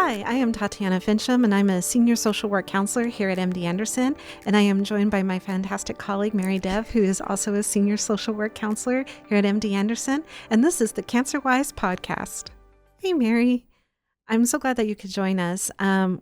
Hi, I am Tatiana Fincham, and I'm a senior social work counselor here at MD Anderson, and I am joined by my fantastic colleague, Mary Dev, who is also a senior social work counselor here at MD Anderson, and this is the CancerWise podcast. Hey, Mary. I'm so glad that you could join us.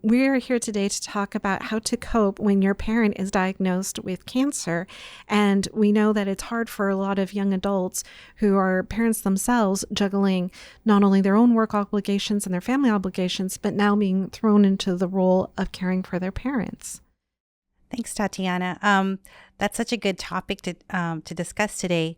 We are here today to talk about how to cope when your parent is diagnosed with cancer. And we know that it's hard for a lot of young adults who are parents themselves, juggling not only their own work obligations and their family obligations, but now being thrown into the role of caring for their parents. Thanks, Tatiana. That's such a good topic to discuss today.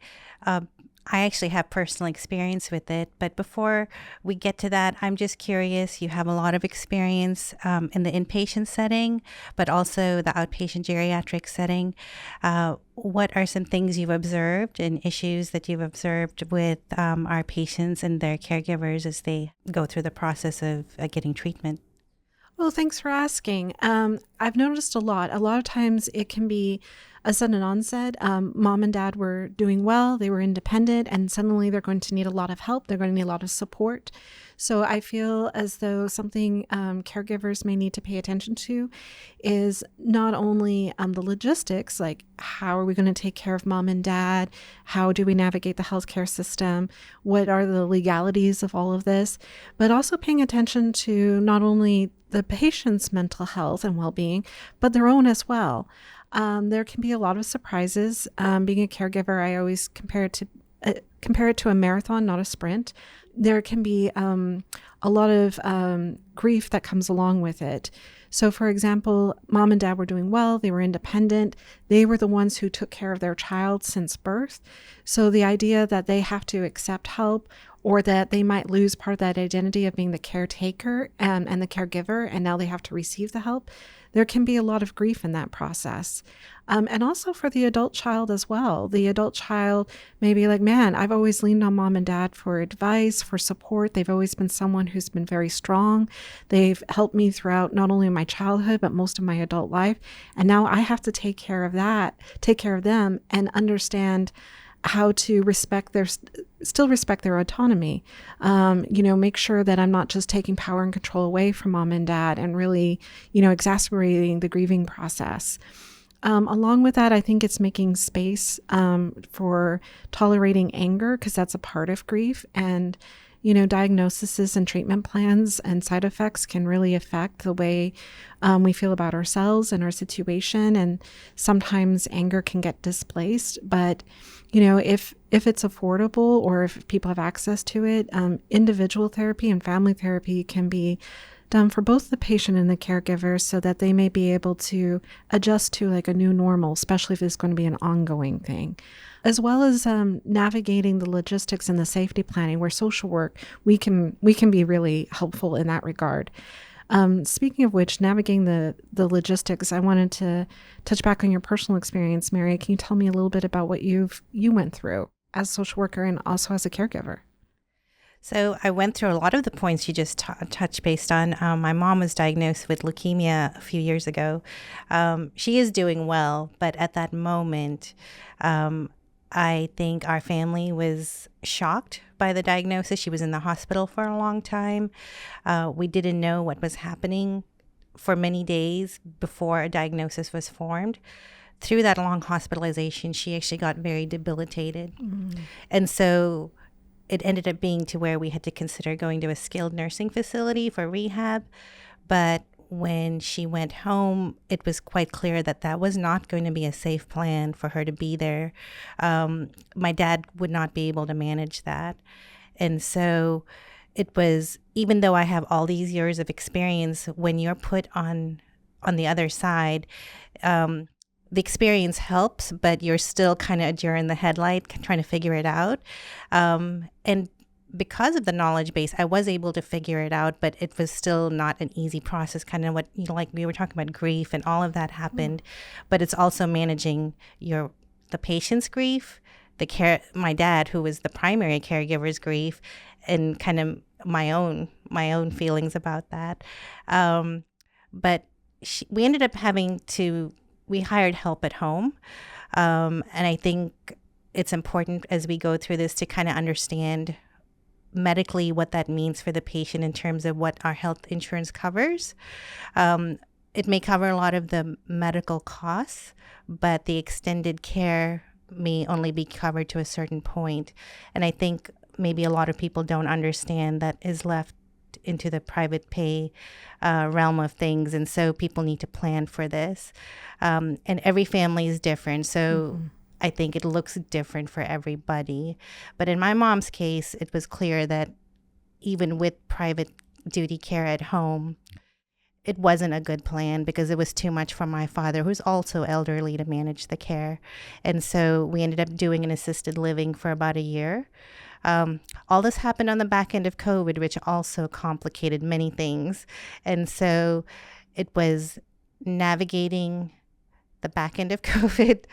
I actually have personal experience with it, but before we get to that, I'm just curious. You have a lot of experience in the inpatient setting, but also the outpatient geriatric setting. What are some things you've observed and issues that you've observed with our patients and their caregivers as they go through the process of getting treatment? Well, thanks for asking. I've noticed a lot. A lot of times it can be a sudden onset. Mom and dad were doing well, they were independent, and suddenly they're going to need a lot of help. They're going to need a lot of support. So I feel as though something caregivers may need to pay attention to is not only the logistics, like how are we going to take care of mom and dad? How do we navigate the healthcare system? What are the legalities of all of this? But also paying attention to not only the patient's mental health and well-being, but their own as well. There can be a lot of surprises. Being a caregiver, I always compare it to a marathon, not a sprint. There can be a lot of grief that comes along with it. So, for example, mom and dad were doing well. They were independent. They were the ones who took care of their child since birth. So the idea that they have to accept help, or that they might lose part of that identity of being the caretaker and the caregiver, and now they have to receive the help, there can be a lot of grief in that process. And also for the adult child as well. The adult child may be like, man, I've always leaned on mom and dad for advice, for support. They've always been someone who's been very strong. They've helped me throughout not only my childhood, but most of my adult life. And now I have to take care of them and understand how to still respect their autonomy. Make sure that I'm not just taking power and control away from mom and dad and really, exacerbating the grieving process. Along with that, I think it's making space for tolerating anger, because that's a part of grief. And, diagnoses and treatment plans and side effects can really affect the way we feel about ourselves and our situation. And sometimes anger can get displaced. But, if it's affordable or if people have access to it, individual therapy and family therapy can be done for both the patient and the caregiver, so that they may be able to adjust to like a new normal, especially if it's going to be an ongoing thing. As well as navigating the logistics and the safety planning, where social work, we can be really helpful in that regard. Speaking of which, navigating the logistics, I wanted to touch back on your personal experience, Mary. Can you tell me a little bit about what you went through as a social worker and also as a caregiver? So I went through a lot of the points you just touched based on. My mom was diagnosed with leukemia a few years ago. She is doing well, but at that moment, I think our family was shocked by the diagnosis. She was in the hospital for a long time. We didn't know what was happening for many days before a diagnosis was formed. Through that long hospitalization, she actually got very debilitated. And so it ended up being to where we had to consider going to a skilled nursing facility for rehab. But when she went home, it was quite clear that that was not going to be a safe plan for her to be there. My dad would not be able to manage that. And so it was, even though I have all these years of experience, when you're put on the other side, the experience helps, but you're still kind of a deer in the headlight trying to figure it out. And because of the knowledge base, I was able to figure it out, but it was still not an easy process, kind of what, like we were talking about grief and all of that happened. But it's also managing the patient's grief, my dad, who was the primary caregiver's grief, and kind of my own feelings about that. But we ended up we hired help at home. And I think it's important as we go through this to kind of understand medically what that means for the patient in terms of what our health insurance covers. It may cover a lot of the medical costs, but the extended care may only be covered to a certain point. And I think maybe a lot of people don't understand that is left into the private pay realm of things. And so people need to plan for this. And every family is different. So I think it looks different for everybody. But in my mom's case, it was clear that even with private duty care at home, it wasn't a good plan because it was too much for my father, who's also elderly, to manage the care. And so we ended up doing an assisted living for about a year. All this happened on the back end of COVID, which also complicated many things. And so it was navigating the back end of COVID,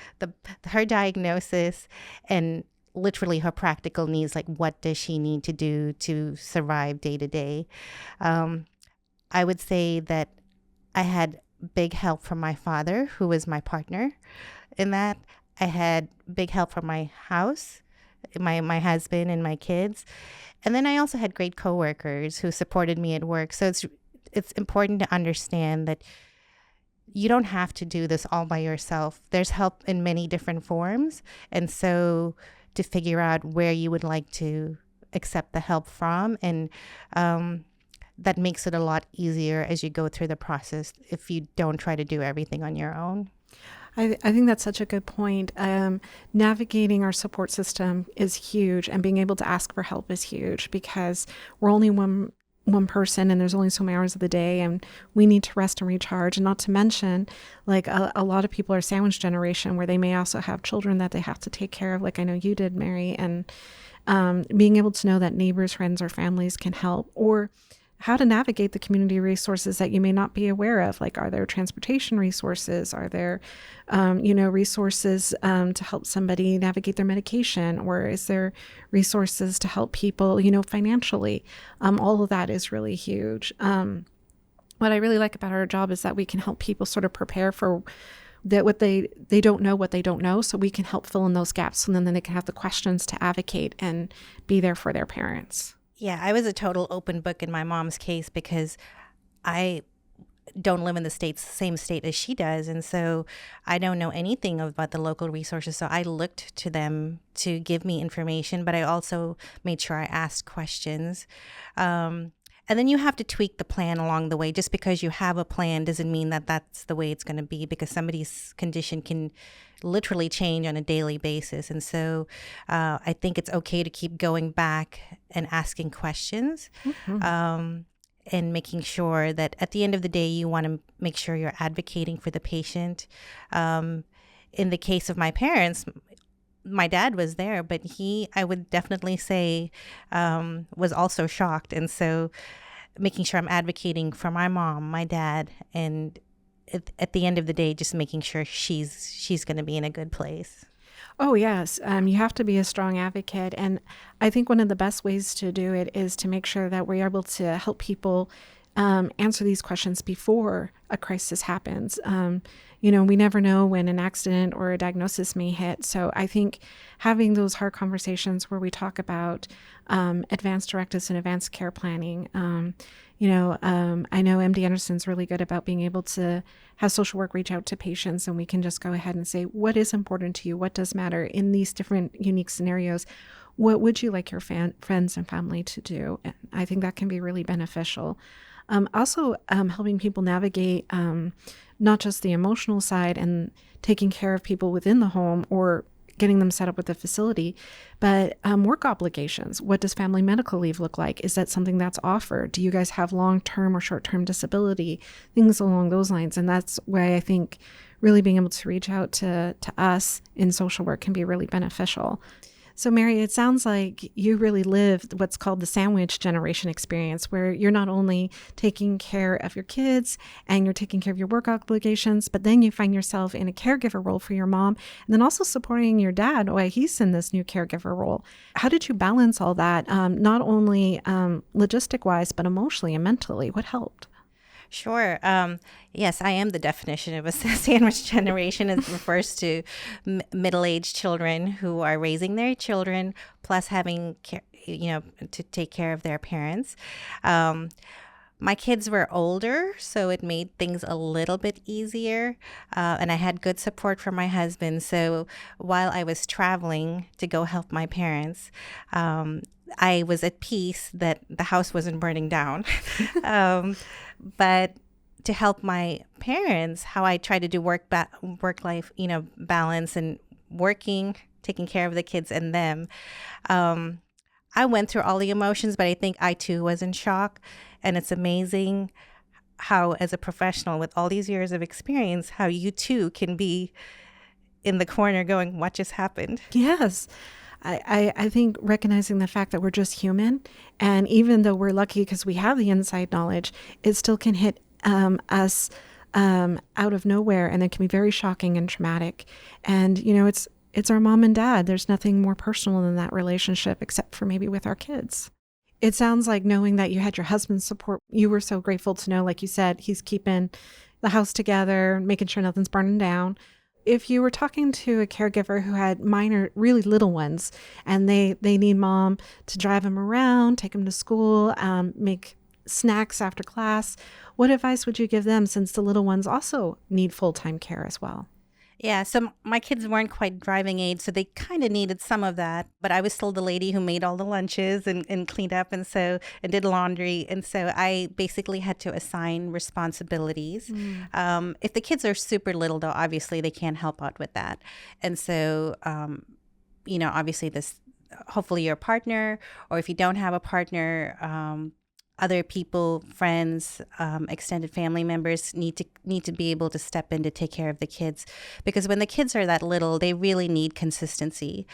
her diagnosis, and literally her practical needs, like what does she need to do to survive day to day. I would say that I had big help from my father, who was my partner in that. I had big help from my house, my husband and my kids. And then I also had great coworkers who supported me at work. So it's important to understand that you don't have to do this all by yourself. There's help in many different forms. And so to figure out where you would like to accept the help from, and that makes it a lot easier as you go through the process if you don't try to do everything on your own. I think that's such a good point. Navigating our support system is huge, and being able to ask for help is huge because we're only one person and there's only so many hours of the day, and we need to rest and recharge. And not to mention, like a lot of people are sandwich generation where they may also have children that they have to take care of, like I know you did, Mary. And being able to know that neighbors, friends, or families can help, or how to navigate the community resources that you may not be aware of. Like, are there transportation resources? Are there, resources to help somebody navigate their medication? Or is there resources to help people, financially? All of that is really huge. What I really like about our job is that we can help people sort of prepare for that, what they don't know, what they don't know. So we can help fill in those gaps, and then they can have the questions to advocate and be there for their parents. Yeah, I was a total open book in my mom's case because I don't live in the same state as she does. And so I don't know anything about the local resources. So I looked to them to give me information, but I also made sure I asked questions. And then you have to tweak the plan along the way. Just because you have a plan doesn't mean that that's the way it's going to be, because somebody's condition can literally change on a daily basis. And so I think it's okay to keep going back and asking questions, and making sure that at the end of the day, you want to make sure you're advocating for the patient. In the case of my parents, my dad was there, but I would definitely say, was also shocked. And so making sure I'm advocating for my mom, my dad, and at the end of the day, just making sure she's going to be in a good place. Oh, yes. You have to be a strong advocate. And I think one of the best ways to do it is to make sure that we're able to help people answer these questions before a crisis happens. We never know when an accident or a diagnosis may hit. So I think having those hard conversations where we talk about advanced directives and advanced care planning. I know MD Anderson's really good about being able to have social work reach out to patients, and we can just go ahead and say, what is important to you? What does matter in these different unique scenarios? What would you like your friends and family to do? And I think that can be really beneficial. Also, helping people navigate not just the emotional side and taking care of people within the home or getting them set up with a facility, but work obligations. What does family medical leave look like? Is that something that's offered? Do you guys have long-term or short-term disability? Things along those lines. And that's why I think really being able to reach out to us in social work can be really beneficial. So Mary, it sounds like you really lived what's called the sandwich generation experience, where you're not only taking care of your kids and you're taking care of your work obligations, but then you find yourself in a caregiver role for your mom, and then also supporting your dad while he's in this new caregiver role. How did you balance all that, not only logistic-wise, but emotionally and mentally? What helped? Sure. Yes, I am the definition of a sandwich generation. It refers to middle-aged children who are raising their children, plus having care, to take care of their parents. Um, my kids were older, so it made things a little bit easier. And I had good support from my husband. So while I was traveling to go help my parents, I was at peace that the house wasn't burning down. um, but to help my parents, how I try to do work life, balance and working, taking care of the kids and them. Um, I went through all the emotions, but I think I too was in shock. And it's amazing how, as a professional with all these years of experience, how you too can be in the corner going, what just happened? Yes. I think recognizing the fact that we're just human, and even though we're lucky because we have the inside knowledge, it still can hit us out of nowhere, and it can be very shocking and traumatic. And it's our mom and dad. There's nothing more personal than that relationship, except for maybe with our kids. It sounds like, knowing that you had your husband's support, you were so grateful to know, like you said, he's keeping the house together, making sure nothing's burning down. If you were talking to a caregiver who had minor, really little ones, and they need mom to drive them around, take them to school, make snacks after class, what advice would you give them, since the little ones also need full-time care as well? Yeah, so my kids weren't quite driving age, so they kind of needed some of that. But I was still the lady who made all the lunches and cleaned up and did laundry. And so I basically had to assign responsibilities. If the kids are super little, though, obviously they can't help out with that. And so, obviously hopefully your partner, or if you don't have a partner, other people, friends, extended family members need to be able to step in to take care of the kids, because when the kids are that little, they really need consistency.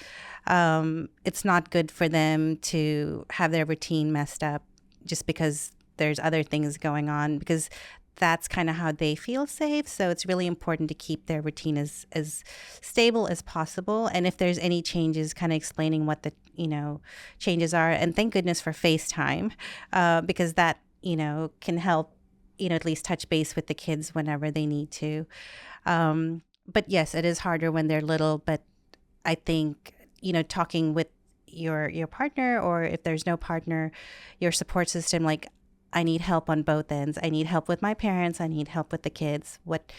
It's not good for them to have their routine messed up just because there's other things going on, because that's kind of how they feel safe. So it's really important to keep their routine as stable as possible. And if there's any changes, kind of explaining what the changes are. And thank goodness for FaceTime, because that can help at least touch base with the kids whenever they need to. But yes, it is harder when they're little. But I think talking with your partner, or if there's no partner, your support system, like, I need help on both ends. I need help with my parents. I need help with the kids. What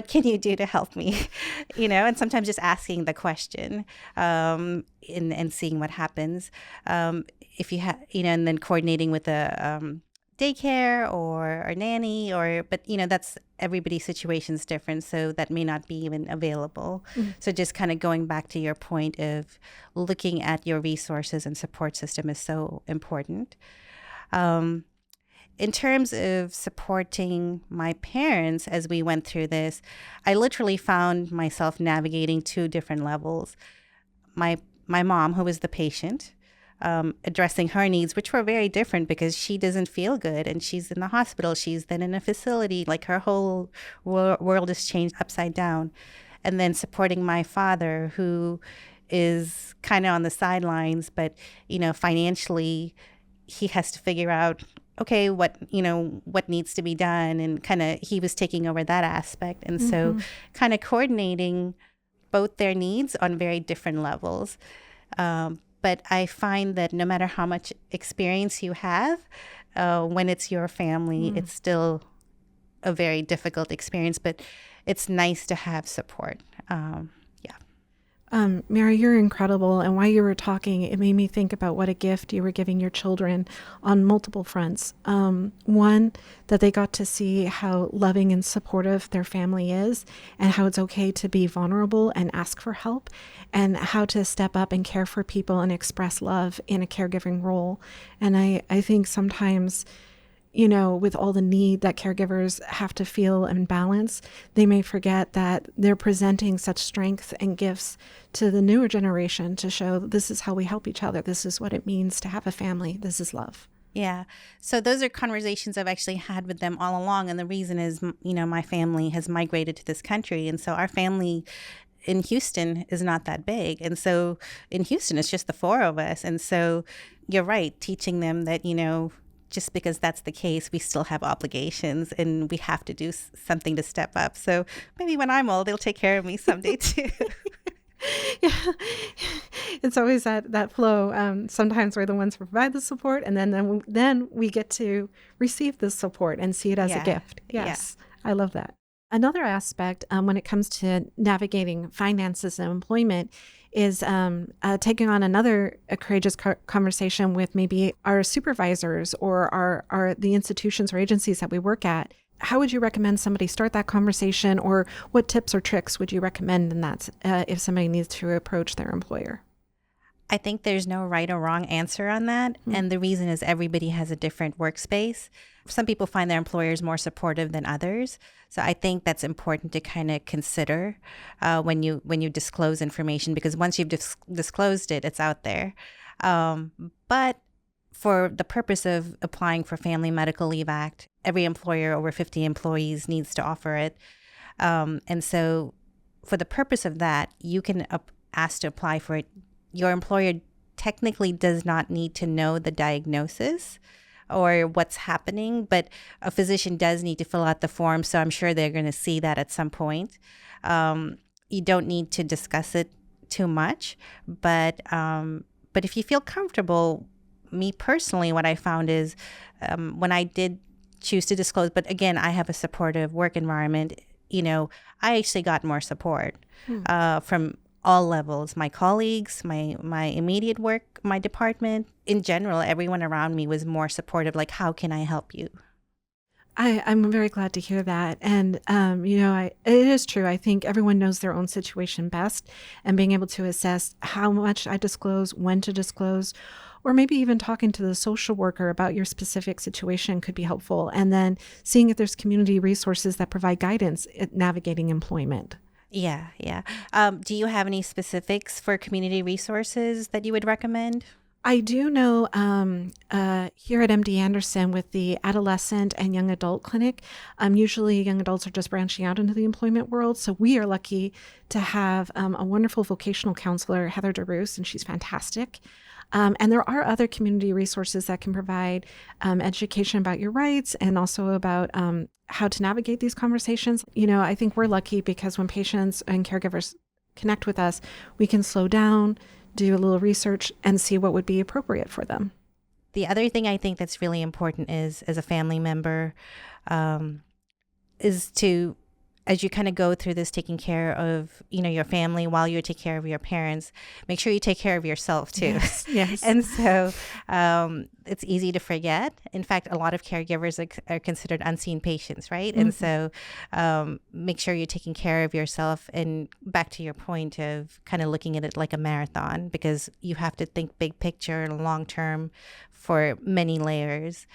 can you do to help me? And sometimes just asking the question, and seeing what happens. If you have, and then coordinating with a daycare or a nanny, but that's, everybody's situation's different, so that may not be even available. So just kind of going back to your point of looking at your resources and support system is so important. In terms of supporting my parents as we went through this, I literally found myself navigating two different levels. My mom, who was the patient, addressing her needs, which were very different because she doesn't feel good and she's in the hospital. She's then in a facility. Like, her whole world has changed upside down. And then supporting my father, who is kind of on the sidelines, but, financially, he has to figure out, okay, what needs to be done, and kind of he was taking over that aspect. And so kind of coordinating both their needs on very different levels. But I find that no matter how much experience you have, when it's your family, it's still a very difficult experience, but it's nice to have support. Mary, you're incredible. And while you were talking, it made me think about what a gift you were giving your children on multiple fronts. One, that they got to see how loving and supportive their family is, and how it's okay to be vulnerable and ask for help, and how to step up and care for people and express love in a caregiving role. And I think sometimes, with all the need that caregivers have to feel and balance, they may forget that they're presenting such strength and gifts to the newer generation to show this is how we help each other. This is what it means to have a family. This is love. Yeah. So those are conversations I've actually had with them all along. And the reason is, my family has migrated to this country. And so our family in Houston is not that big. And so in Houston, it's just the four of us. And so you're right, teaching them that, just because that's the case, we still have obligations and we have to do something to step up. So maybe when I'm old, they'll take care of me someday too. Yeah, it's always that flow. Sometimes we're the ones who provide the support, and then we get to receive the support and see it as a Yeah. gift. Yes, I love that. Another aspect when it comes to navigating finances and employment is taking on another courageous conversation with maybe our supervisors or our the institutions or agencies that we work at. How would you recommend somebody start that conversation, or what tips or tricks would you recommend in that if somebody needs to approach their employer? I think there's no right or wrong answer on that. And the reason is everybody has a different workspace. Some people find their employers more supportive than others. So I think that's important to kind of consider when you disclose information, because once you've disclosed it, it's out there. But for the purpose of applying for Family Medical Leave Act, every employer over 50 employees needs to offer it. And so for the purpose of that, you can ask to apply for it. Your employer technically does not need to know the diagnosis or what's happening, but a physician does need to fill out the form. So I'm sure they're going to see that at some point. You don't need to discuss it too much, but if you feel comfortable, me personally, what I found is when I did choose to disclose, but again, I have a supportive work environment, I actually got more support from all levels, my colleagues, my immediate work, my department. In general, everyone around me was more supportive, like, how can I help you? I'm very glad to hear that. And, it is true. I think everyone knows their own situation best, and being able to assess how much I disclose, when to disclose, or maybe even talking to the social worker about your specific situation could be helpful. And then seeing if there's community resources that provide guidance at navigating employment. Yeah. Do you have any specifics for community resources that you would recommend? I do know here at MD Anderson with the adolescent and young adult clinic, usually young adults are just branching out into the employment world. So we are lucky to have a wonderful vocational counselor, Heather DeRoos, and she's fantastic. And there are other community resources that can provide education about your rights and also about how to navigate these conversations. I think we're lucky because when patients and caregivers connect with us, we can slow down, do a little research, and see what would be appropriate for them. The other thing I think that's really important is, as a family member, is to, as you kind of go through this, taking care of, your family while you take care of your parents, make sure you take care of yourself too. Yes. And so it's easy to forget. In fact, a lot of caregivers are considered unseen patients, right? Mm-hmm. And so make sure you're taking care of yourself. And back to your point of kind of looking at it like a marathon, because you have to think big picture and long term for many layers.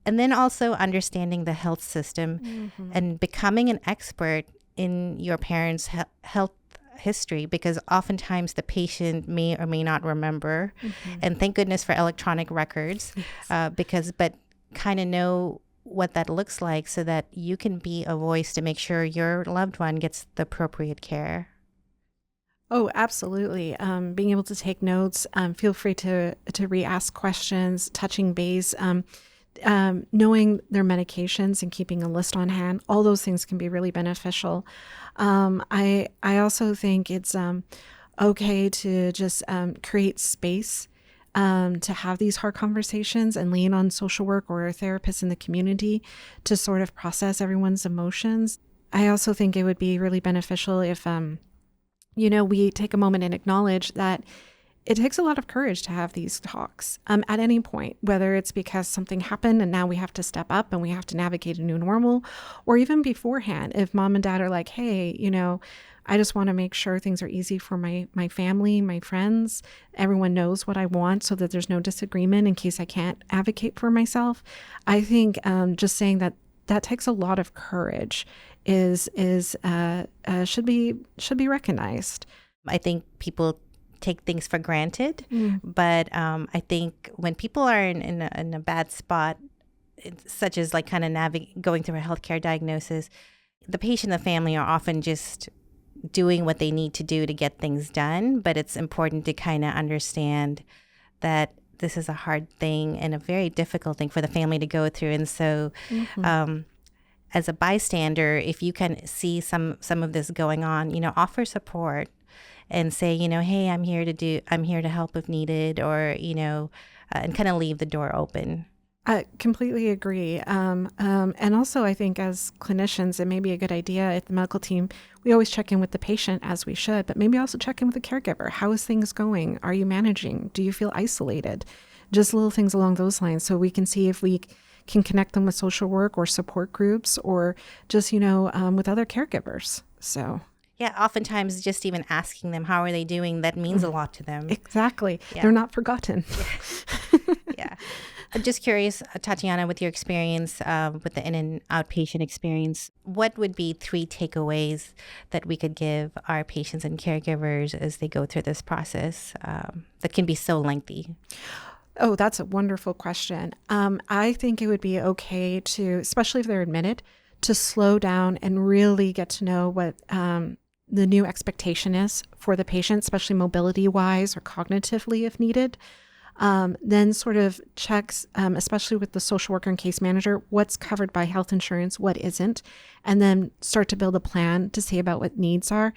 And then also understanding the health system and becoming an expert in your parents' health history, because oftentimes the patient may or may not remember. And thank goodness for electronic records, but kind of know what that looks like so that you can be a voice to make sure your loved one gets the appropriate care. Oh, absolutely. Being able to take notes, feel free to re-ask questions, touching base, knowing their medications and keeping a list on hand. All those things can be really beneficial. I also think it's okay to just create space to have these hard conversations and lean on social work or therapists in the community to sort of process everyone's emotions. I also think it would be really beneficial if we take a moment and acknowledge that it takes a lot of courage to have these talks at any point, whether it's because something happened and now we have to step up and we have to navigate a new normal, or even beforehand, if mom and dad are like, hey, I just want to make sure things are easy for my family, my friends. Everyone knows what I want so that there's no disagreement in case I can't advocate for myself. I think just saying that takes a lot of courage should be recognized. I think people take things for granted, but I think when people are in a bad spot, such as like kind of going through a healthcare diagnosis, the patient and the family are often just doing what they need to do to get things done. But it's important to kind of understand that this is a hard thing and a very difficult thing for the family to go through. And so, as a bystander, if you can see some of this going on, offer support and say, hey, I'm here to help if needed, or, and kind of leave the door open. I completely agree. And also, I think as clinicians, it may be a good idea if the medical team, we always check in with the patient as we should, but maybe also check in with the caregiver. How is things going? Are you managing? Do you feel isolated? Just little things along those lines, so we can see if we can connect them with social work or support groups, or just, with other caregivers. So. Yeah, oftentimes just even asking them how are they doing, that means a lot to them. Exactly. Yeah. They're not forgotten. Yeah. I'm just curious, Tatiana, with your experience with the in and outpatient experience, what would be 3 takeaways that we could give our patients and caregivers as they go through this process that can be so lengthy? Oh, that's a wonderful question. I think it would be okay to, especially if they're admitted, to slow down and really get to know what the new expectation is for the patient, especially mobility-wise or cognitively if needed. Then sort of checks, especially with the social worker and case manager, what's covered by health insurance, what isn't, and then start to build a plan to see about what needs are.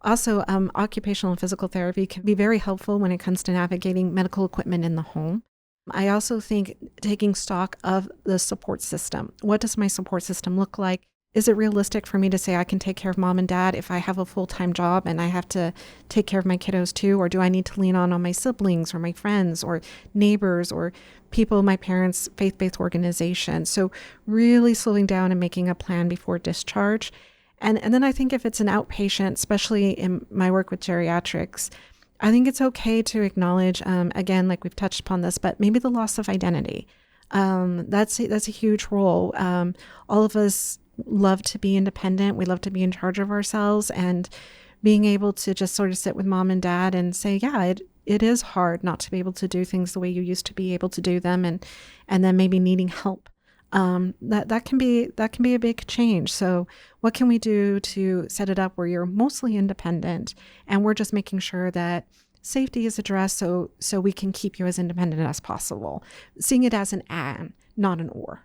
Also, occupational and physical therapy can be very helpful when it comes to navigating medical equipment in the home. I also think taking stock of the support system. What does my support system look like? Is it realistic for me to say I can take care of mom and dad if I have a full-time job and I have to take care of my kiddos too? Or do I need to lean on my siblings or my friends or neighbors or people in my parents' faith-based organization? So really slowing down and making a plan before discharge. And then I think if it's an outpatient, especially in my work with geriatrics, I think it's okay to acknowledge, again, like we've touched upon this, but maybe the loss of identity. That's a huge role. All of us love to be independent. We love to be in charge of ourselves, and being able to just sort of sit with mom and dad and say, yeah, it is hard not to be able to do things the way you used to be able to do them, and then maybe needing help. That can be a big change. So what can we do to set it up where you're mostly independent and we're just making sure that safety is addressed so we can keep you as independent as possible, seeing it as an and, not an or.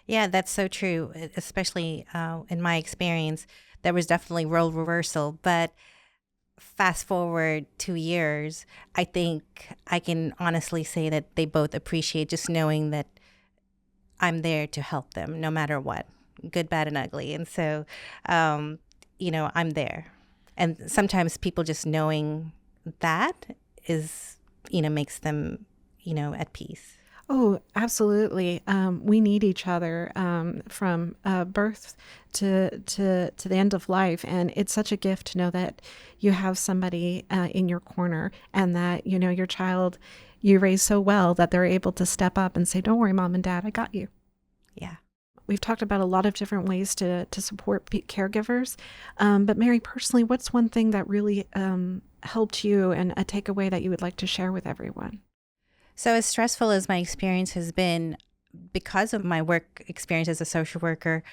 Yeah, that's so true, especially in my experience. There was definitely role reversal, but fast forward 2 years, I think I can honestly say that they both appreciate just knowing that I'm there to help them no matter what, good, bad, and ugly. And so, I'm there. And sometimes people just knowing that is, makes them, at peace. Oh, absolutely. We need each other from birth to the end of life. And it's such a gift to know that you have somebody in your corner, and that, your child you raise so well that they're able to step up and say, don't worry, mom and dad, I got you. Yeah. We've talked about a lot of different ways to support caregivers. But Mary, personally, what's one thing that really helped you, and a takeaway that you would like to share with everyone? So as stressful as my experience has been, because of my work experience as a social worker,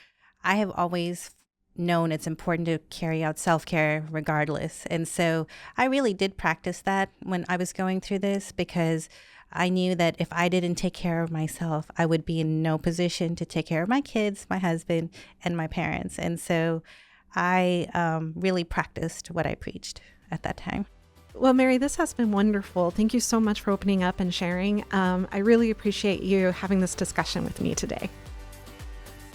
I have always known it's important to carry out self-care regardless. And so I really did practice that when I was going through this, because I knew that if I didn't take care of myself, I would be in no position to take care of my kids, my husband, and my parents. And so I really practiced what I preached at that time. Well, Mary, this has been wonderful. Thank you so much for opening up and sharing. I really appreciate you having this discussion with me today.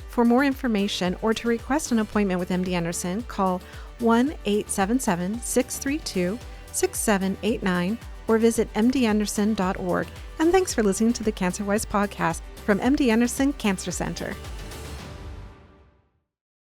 For more information or to request an appointment with MD Anderson, call 1-877-632-6789 or visit mdanderson.org. And thanks for listening to the CancerWise podcast from MD Anderson Cancer Center.